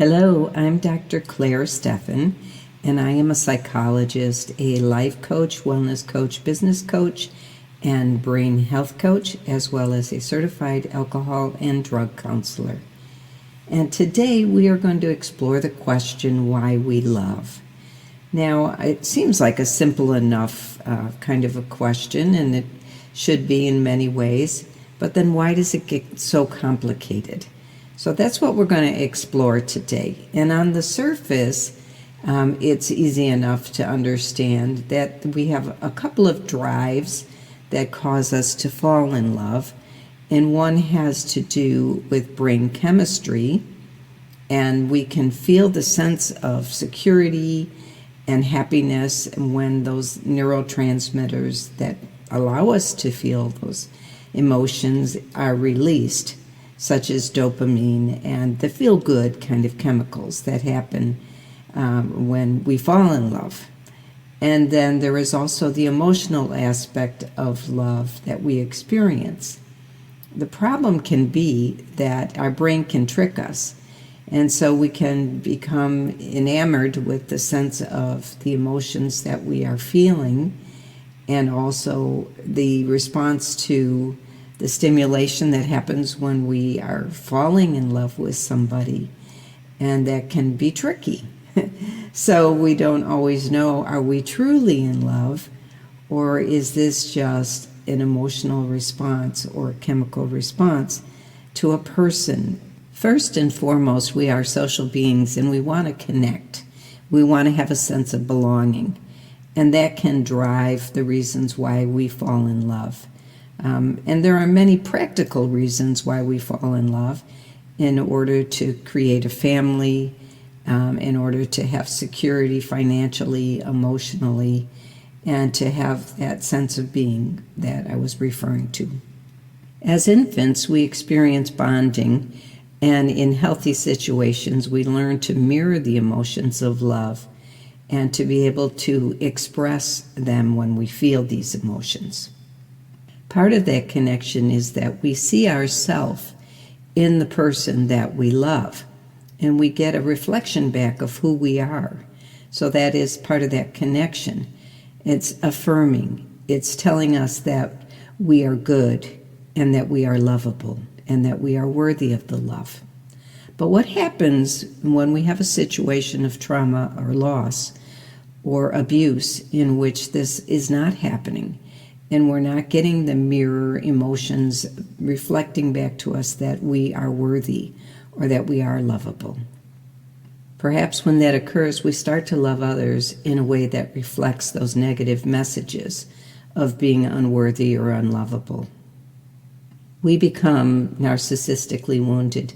Hello, I'm Dr. Clare Steffen, and I am a psychologist, a life coach, wellness coach, business coach, and brain health coach, as well as a certified alcohol and drug counselor. And today we are going to explore the question why we love. Now, it seems like a simple enough kind of a question, and it should be in many ways, but then why does it get so complicated? So that's what we're going to explore today. And on the surface, it's easy enough to understand that we have a couple of drives that cause us to fall in love. And one has to do with brain chemistry. And we can feel the sense of security and happiness when those neurotransmitters that allow us to feel those emotions are released, such as dopamine and the feel-good kind of chemicals that happen when we fall in love. And then there is also the emotional aspect of love that we experience. The problem can be that our brain can trick us, and so we can become enamored with the sense of the emotions that we are feeling and also the response to the stimulation that happens when we are falling in love with somebody, and that can be tricky. So we don't always know, are we truly in love, or is this just an emotional response or a chemical response to a person? First and foremost, we are social beings, and we want to connect. We want to have a sense of belonging, and that can drive the reasons why we fall in love. And there are many practical reasons why we fall in love: in order to create a family, in order to have security financially, emotionally, and to have that sense of being that I was referring to. As infants, we experience bonding, and in healthy situations, we learn to mirror the emotions of love and to be able to express them when we feel these emotions. Part of that connection is that we see ourselves in the person that we love, and we get a reflection back of who we are. So that is part of that connection. It's affirming. It's telling us that we are good and that we are lovable and that we are worthy of the love. But what happens when we have a situation of trauma or loss or abuse in which this is not happening, and we're not getting the mirror emotions reflecting back to us that we are worthy or that we are lovable? Perhaps when that occurs, we start to love others in a way that reflects those negative messages of being unworthy or unlovable. We become narcissistically wounded,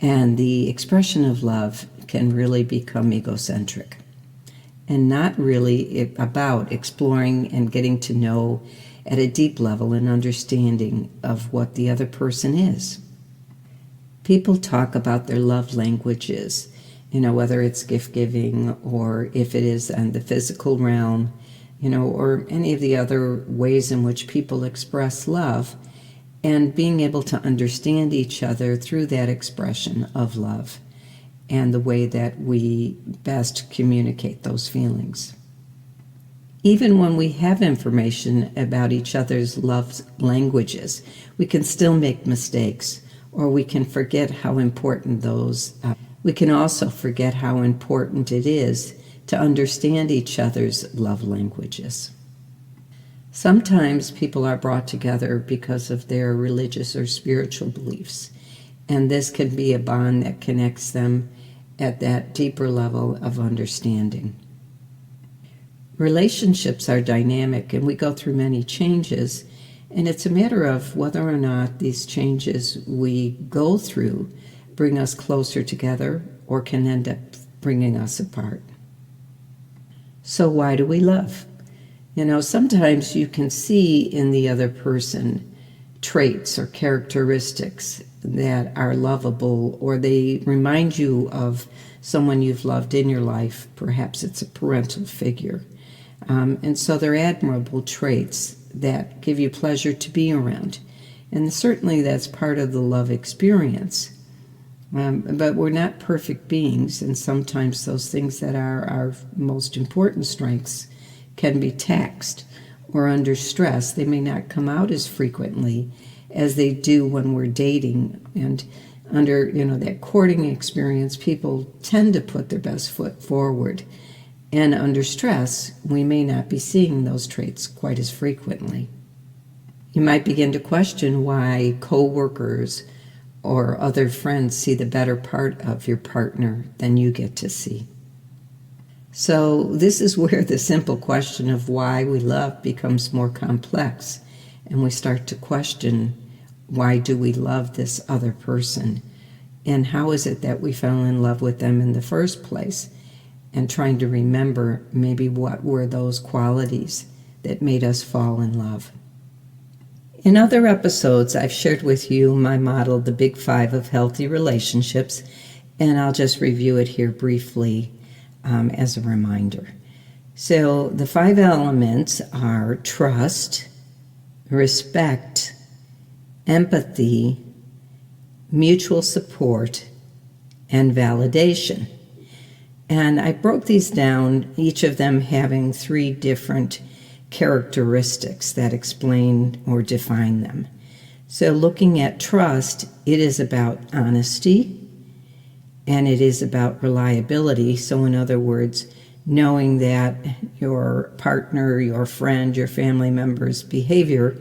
and the expression of love can really become egocentric and not really about exploring and getting to know at a deep level and understanding of what the other person is. People talk about their love languages, whether it's gift giving or if it is in the physical realm, or any of the other ways in which people express love, and being able to understand each other through that expression of love and the way that we best communicate those feelings. Even when we have information about each other's love languages, we can still make mistakes, or we can forget how important those are. We can also forget how important it is to understand each other's love languages. Sometimes people are brought together because of their religious or spiritual beliefs, and this can be a bond that connects them at that deeper level of understanding. Relationships are dynamic, and we go through many changes, and it's a matter of whether or not these changes we go through bring us closer together or can end up bringing us apart. So why do we love? Sometimes you can see in the other person traits or characteristics that are lovable, or they remind you of someone you've loved in your life. Perhaps it's a parental figure. And so they're admirable traits that give you pleasure to be around. And certainly that's part of the love experience. But we're not perfect beings, and sometimes those things that are our most important strengths can be taxed or under stress. They may not come out as frequently as they do when we're dating. And under, that courting experience, people tend to put their best foot forward. And under stress, we may not be seeing those traits quite as frequently. You might begin to question why coworkers or other friends see the better part of your partner than you get to see. So this is where the simple question of why we love becomes more complex, and we start to question, why do we love this other person? And how is it that we fell in love with them in the first place? And trying to remember maybe what were those qualities that made us fall in love. In other episodes, I've shared with you my model, the Big Five of Healthy Relationships, and I'll just review it here briefly as a reminder. So the 5 elements are trust, respect, empathy, mutual support, and validation. And I broke these down, each of them having 3 different characteristics that explain or define them. So looking at trust, it is about honesty and it is about reliability. So in other words, knowing that your partner, your friend, your family member's behavior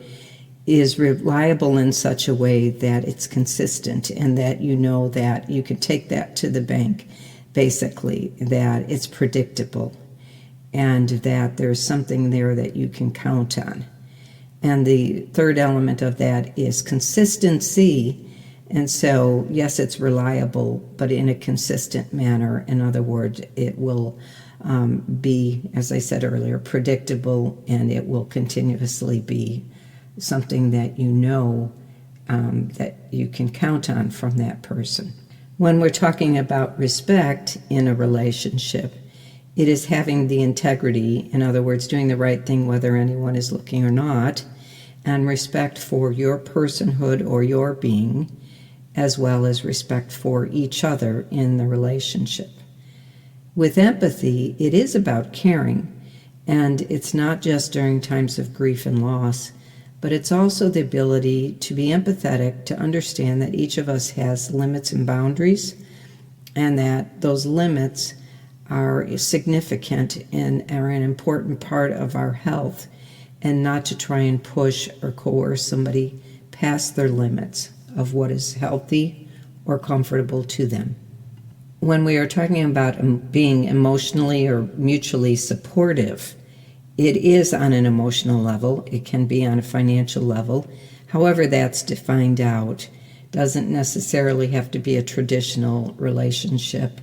is reliable in such a way that it's consistent and that you know that you can take that to the bank, basically, that it's predictable, and that there's something there that you can count on. And the third element of that is consistency. And so, yes, it's reliable, but in a consistent manner. In other words, it will be, as I said earlier, predictable, and it will continuously be something that you know that you can count on from that person. When we're talking about respect in a relationship, it is having the integrity, in other words, doing the right thing whether anyone is looking or not, and respect for your personhood or your being, as well as respect for each other in the relationship. With empathy, it is about caring, and it's not just during times of grief and loss, but it's also the ability to be empathetic, to understand that each of us has limits and boundaries, and that those limits are significant and are an important part of our health, and not to try and push or coerce somebody past their limits of what is healthy or comfortable to them. When we are talking about being emotionally or mutually supportive, it is on an emotional level. It can be on a financial level. However that's defined out, doesn't necessarily have to be a traditional relationship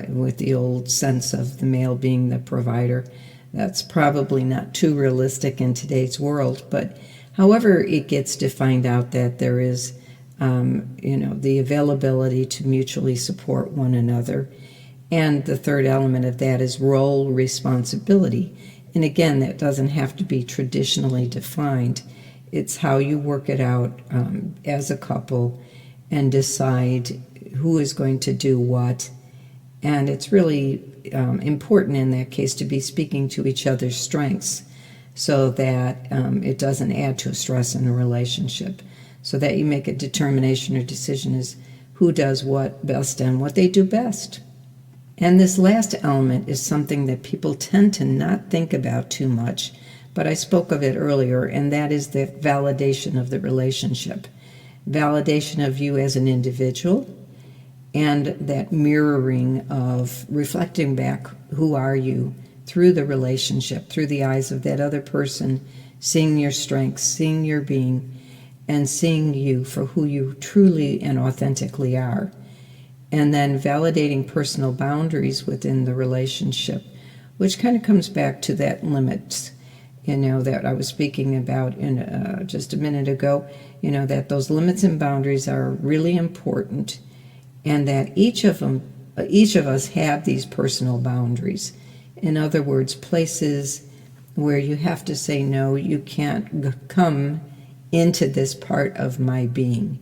with the old sense of the male being the provider. That's probably not too realistic in today's world, but however it gets defined out, that there is the availability to mutually support one another. And the third element of that is role responsibility. And again, that doesn't have to be traditionally defined. It's how you work it out as a couple and decide who is going to do what. And it's really important in that case to be speaking to each other's strengths so that it doesn't add to a stress in a relationship, so that you make a determination or decision as who does what best and what they do best. And this last element is something that people tend to not think about too much, but I spoke of it earlier, and that is the validation of the relationship. Validation of you as an individual, and that mirroring of reflecting back, who are you, through the relationship, through the eyes of that other person, seeing your strengths, seeing your being, and seeing you for who you truly and authentically are. And then validating personal boundaries within the relationship, which kind of comes back to that limits, that I was speaking about in just a minute ago, that those limits and boundaries are really important, and that each of us have these personal boundaries. In other words, places where you have to say, no, you can't come into this part of my being.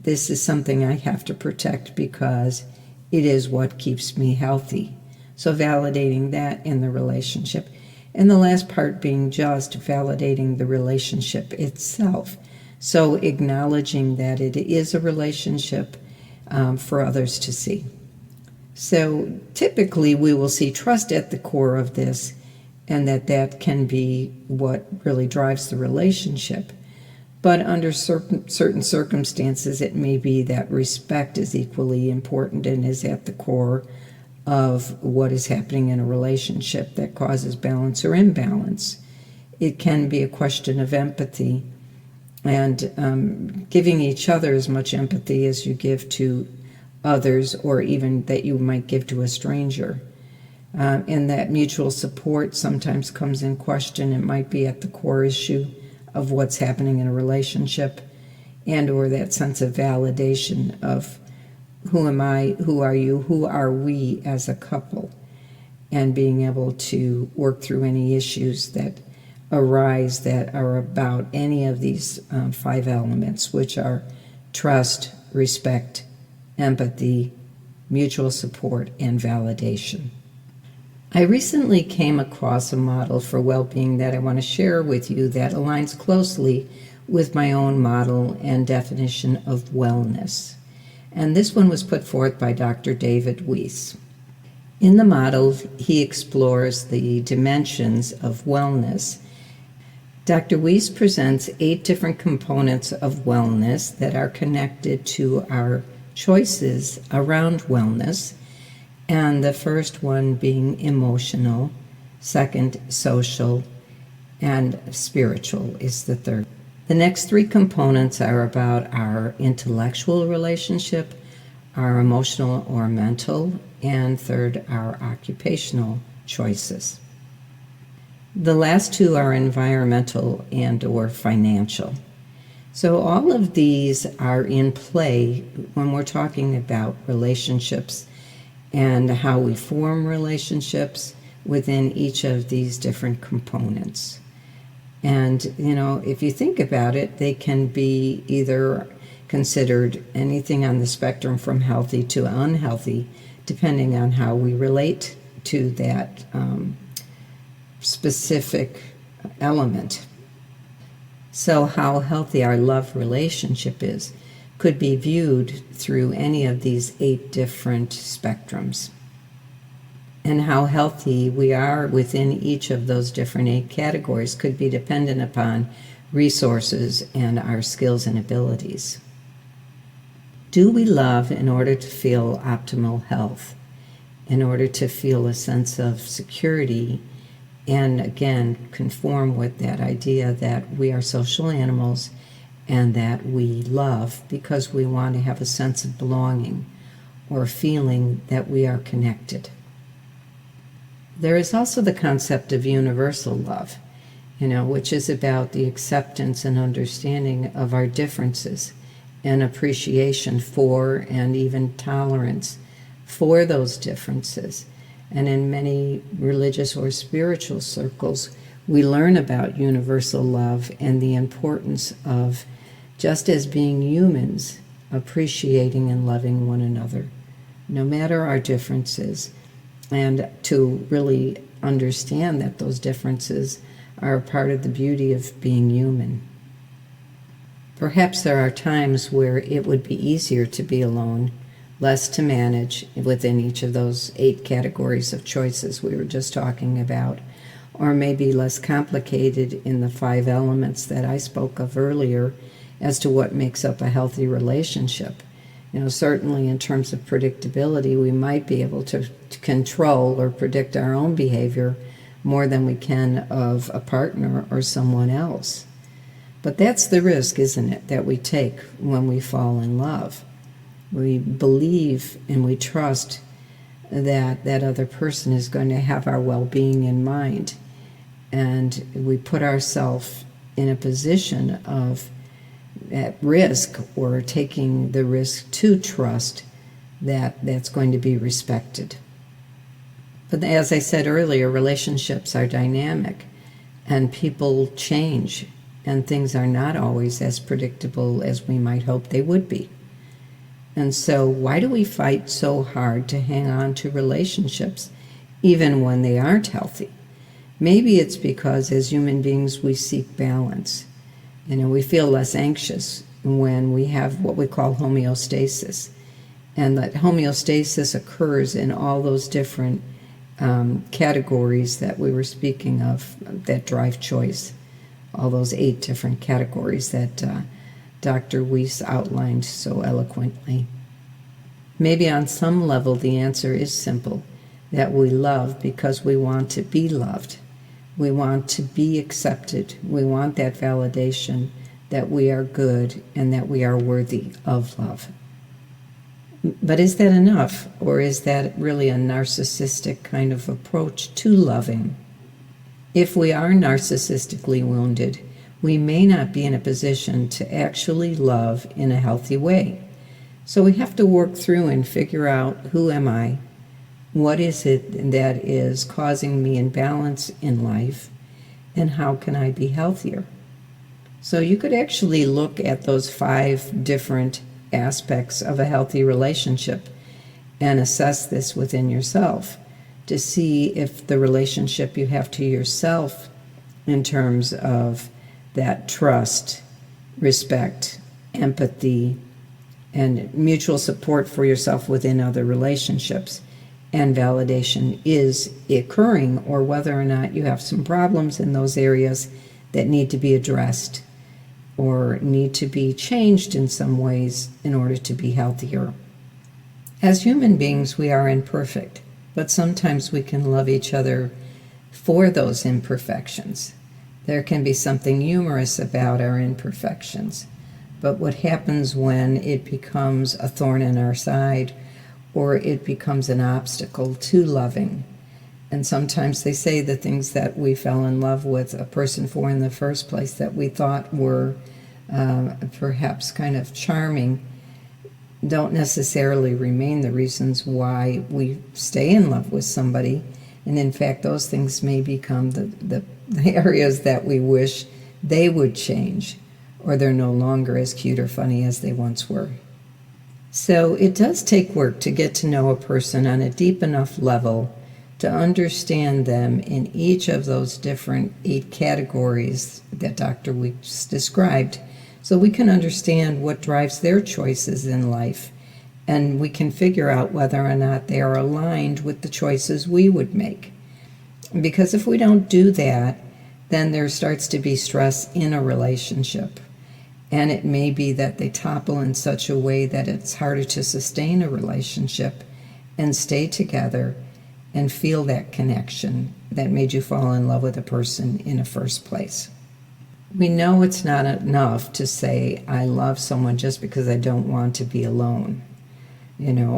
this is something I have to protect because it is what keeps me healthy. So validating that in the relationship. And the last part being just validating the relationship itself. So acknowledging that it is a relationship for others to see. So typically we will see trust at the core of this, and that can be what really drives the relationship. But under certain circumstances, it may be that respect is equally important and is at the core of what is happening in a relationship that causes balance or imbalance. It can be a question of empathy and giving each other as much empathy as you give to others, or even that you might give to a stranger. And that mutual support sometimes comes in question. It might be at the core issue of what's happening in a relationship, and or that sense of validation of who am I, who are you, who are we as a couple, and being able to work through any issues that arise that are about any of these 5 elements, which are trust, respect, empathy, mutual support, and validation. I recently came across a model for well-being that I want to share with you that aligns closely with my own model and definition of wellness. And this one was put forth by Dr. David Weiss. In the model, he explores the dimensions of wellness. Dr. Weiss presents 8 different components of wellness that are connected to our choices around wellness, and the first one being emotional, second social, and spiritual is the third. The next 3 components are about our intellectual relationship, our emotional or mental, and third, our occupational choices. The last 2 are environmental and or financial. So all of these are in play when we're talking about relationships and how we form relationships within each of these different components. And, if you think about it, they can be either considered anything on the spectrum from healthy to unhealthy, depending on how we relate to that specific element. So how healthy our love relationship is could be viewed through any of these 8 different spectrums. And how healthy we are within each of those different 8 categories could be dependent upon resources and our skills and abilities. Do we love in order to feel optimal health, in order to feel a sense of security, and again, conform with that idea that we are social animals and that we love because we want to have a sense of belonging or feeling that we are connected? There is also the concept of universal love, which is about the acceptance and understanding of our differences and appreciation for and even tolerance for those differences. And in many religious or spiritual circles, we learn about universal love and the importance of, just as being humans, appreciating and loving one another, no matter our differences, and to really understand that those differences are a part of the beauty of being human. Perhaps there are times where it would be easier to be alone, less to manage within each of those 8 categories of choices we were just talking about, or maybe less complicated in the 5 elements that I spoke of earlier as to what makes up a healthy relationship. Certainly in terms of predictability, we might be able to control or predict our own behavior more than we can of a partner or someone else. But that's the risk, isn't it, that we take when we fall in love. We believe and we trust that that other person is going to have our well-being in mind. And we put ourselves in a position of at risk, or taking the risk to trust that that's going to be respected. But as I said earlier, relationships are dynamic and people change, and things are not always as predictable as we might hope they would be. And so why do we fight so hard to hang on to relationships, even when they aren't healthy? Maybe it's because as human beings we seek balance. We feel less anxious when we have what we call homeostasis. And that homeostasis occurs in all those different categories that we were speaking of that drive choice, all those 8 different categories that Dr. Weiss outlined so eloquently. Maybe on some level the answer is simple, that we love because we want to be loved. We want to be accepted. We want that validation that we are good and that we are worthy of love. But is that enough, or is that really a narcissistic kind of approach to loving? If we are narcissistically wounded, we may not be in a position to actually love in a healthy way. So we have to work through and figure out, who am I? What is it that is causing me imbalance in life? And how can I be healthier? So you could actually look at those 5 different aspects of a healthy relationship and assess this within yourself to see if the relationship you have to yourself in terms of that trust, respect, empathy, and mutual support for yourself within other relationships and validation is occurring, or whether or not you have some problems in those areas that need to be addressed or need to be changed in some ways in order to be healthier. As human beings, we are imperfect, but sometimes we can love each other for those imperfections. There can be something humorous about our imperfections, but what happens when it becomes a thorn in our side or it becomes an obstacle to loving? And sometimes they say the things that we fell in love with a person for in the first place that we thought were perhaps kind of charming don't necessarily remain the reasons why we stay in love with somebody. And in fact, those things may become the areas that we wish they would change, or they're no longer as cute or funny as they once were. So it does take work to get to know a person on a deep enough level to understand them in each of those different 8 categories that Dr. Weiss described, so we can understand what drives their choices in life, and we can figure out whether or not they are aligned with the choices we would make. Because if we don't do that, then there starts to be stress in a relationship. And it may be that they topple in such a way that it's harder to sustain a relationship and stay together and feel that connection that made you fall in love with a person in the first place. We know it's not enough to say, I love someone just because I don't want to be alone,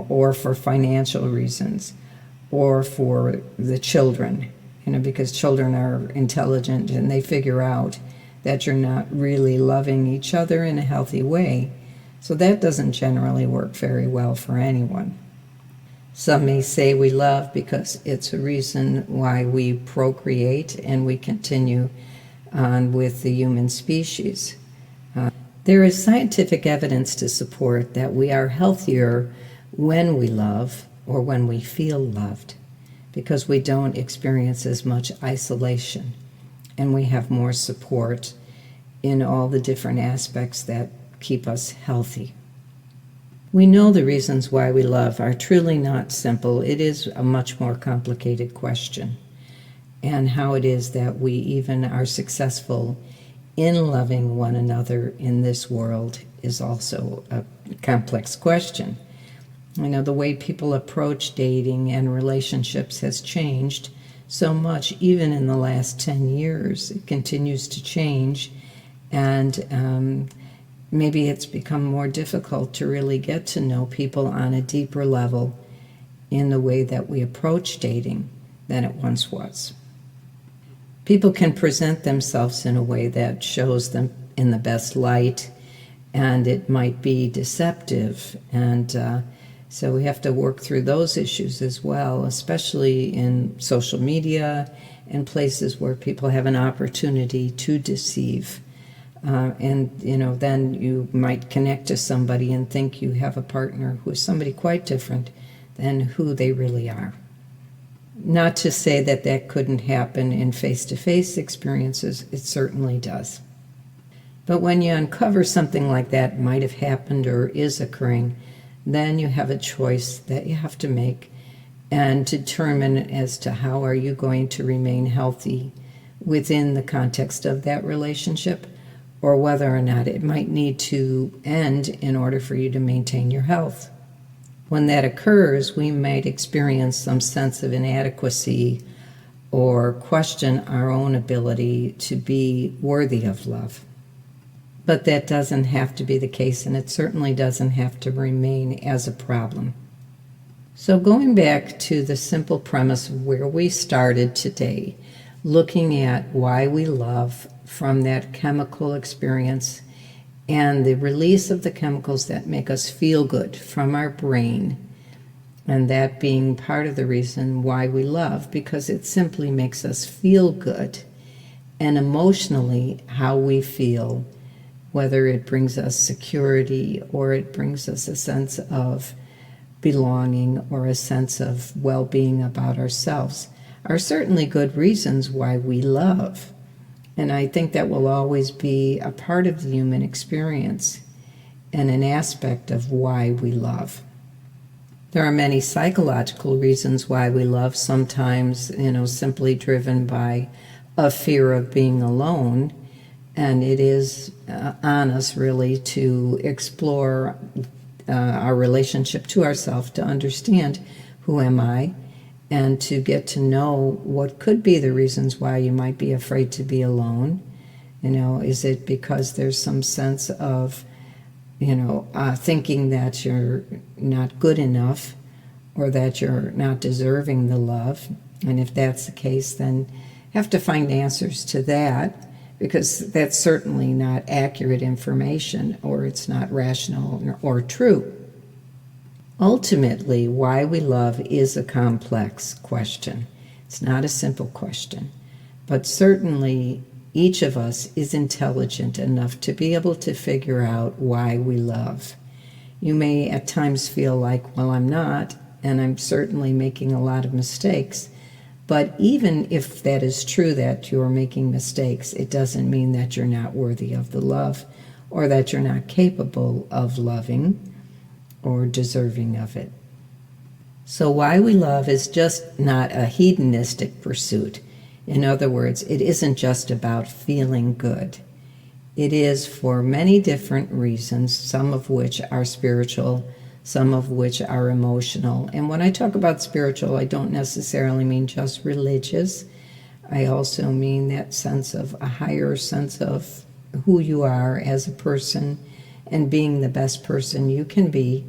or for financial reasons, or for the children, because children are intelligent and they figure out that you're not really loving each other in a healthy way. So that doesn't generally work very well for anyone. Some may say we love because it's a reason why we procreate and we continue on with the human species. There is scientific evidence to support that we are healthier when we love or when we feel loved, because we don't experience as much isolation and we have more support in all the different aspects that keep us healthy. We know the reasons why we love are truly not simple. It is a much more complicated question. And how it is that we even are successful in loving one another in this world is also a complex question. The way people approach dating and relationships has changed so much, even in the last 10 years. It continues to change, and maybe it's become more difficult to really get to know people on a deeper level in the way that we approach dating than it once was. People can present themselves in a way that shows them in the best light, and it might be deceptive, and so we have to work through those issues as well, especially in social media and places where people have an opportunity to deceive And then you might connect to somebody and think you have a partner who is somebody quite different than who they really are. Not to say that that couldn't happen in face-to-face experiences, it certainly does. But when you uncover something like that might have happened or is occurring, then you have a choice that you have to make and determine as to how are you going to remain healthy within the context of that relationship, or whether or not it might need to end in order for you to maintain your health. When that occurs, we might experience some sense of inadequacy or question our own ability to be worthy of love. But that doesn't have to be the case, and it certainly doesn't have to remain as a problem. So going back to the simple premise of where we started today, looking at why we love from that chemical experience and the release of the chemicals that make us feel good from our brain, and that being part of the reason why we love, because it simply makes us feel good, and emotionally how we feel, whether it brings us security or it brings us a sense of belonging or a sense of well-being about ourselves, are certainly good reasons why we love. And I think that will always be a part of the human experience and an aspect of why we love. There are many psychological reasons why we love, sometimes, simply driven by a fear of being alone. And it is on us really to explore our relationship to ourselves, to understand who am I, and to get to know what could be the reasons why you might be afraid to be alone. Is it because there's some sense of, thinking that you're not good enough or that you're not deserving the love? And if that's the case, then you have to find answers to that, because that's certainly not accurate information, or it's not rational or true. Ultimately, why we love is a complex question. It's not a simple question, but certainly each of us is intelligent enough to be able to figure out why we love. You may at times feel like, well, I'm not, and I'm certainly making a lot of mistakes. But even if that is true, that you're making mistakes, it doesn't mean that you're not worthy of the love, or that you're not capable of loving or deserving of it. So why we love is just not a hedonistic pursuit. In other words, it isn't just about feeling good. It is for many different reasons, some of which are spiritual, some of which are emotional. And when I talk about spiritual, I don't necessarily mean just religious. I also mean that sense of a higher sense of who you are as a person and being the best person you can be,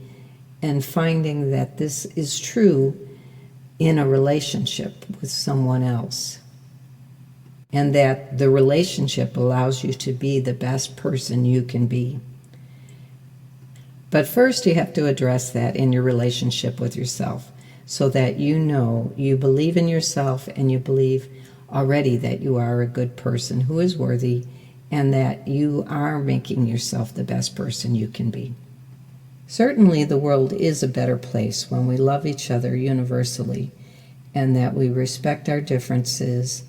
and finding that this is true in a relationship with someone else, and that the relationship allows you to be the best person you can be. But first you have to address that in your relationship with yourself, so that you believe in yourself, and you believe already that you are a good person who is worthy, and that you are making yourself the best person you can be. Certainly the world is a better place when we love each other universally, and that we respect our differences,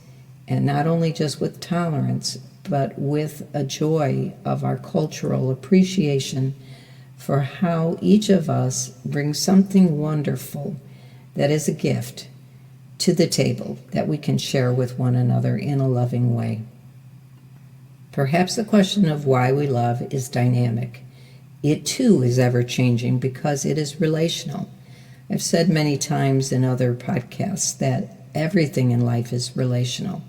and not only just with tolerance, but with a joy of our cultural appreciation for how each of us brings something wonderful that is a gift to the table that we can share with one another in a loving way. Perhaps the question of why we love is dynamic. It too is ever-changing because it is relational. I've said many times in other podcasts that everything in life is relational.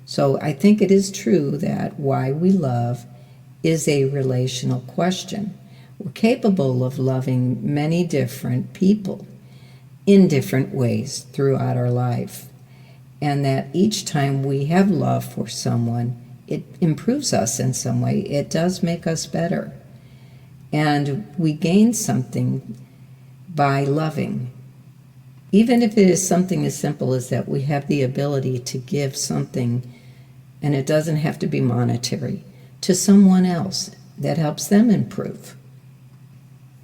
So I think it is true that why we love is a relational question. We're capable of loving many different people in different ways throughout our life, and that each time we have love for someone, it improves us in some way. It does make us better, and we gain something by loving. Even if it is something as simple as that we have the ability to give something, and it doesn't have to be monetary, to someone else that helps them improve.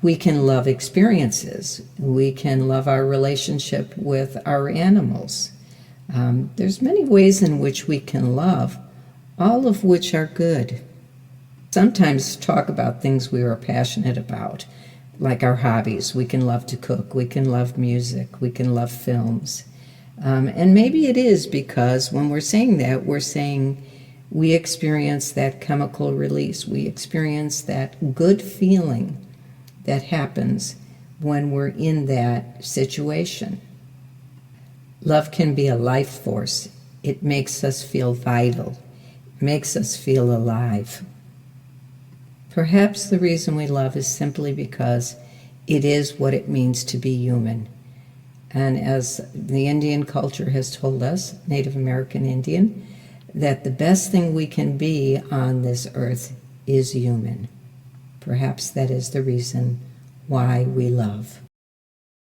We can love experiences. We can love our relationship with our animals. There's many ways in which we can love, all of which are good. Sometimes talk about things we are passionate about, like our hobbies. We can love to cook. We can love music. We can love films. And maybe it is because when we're saying that, we're saying we experience that chemical release. We experience that good feeling that happens when we're in that situation. Love can be a life force. It makes us feel vital. It makes us feel alive. Perhaps the reason we love is simply because it is what it means to be human. And as the Indian culture has told us, Native American Indian, that the best thing we can be on this earth is human. Perhaps that is the reason why we love.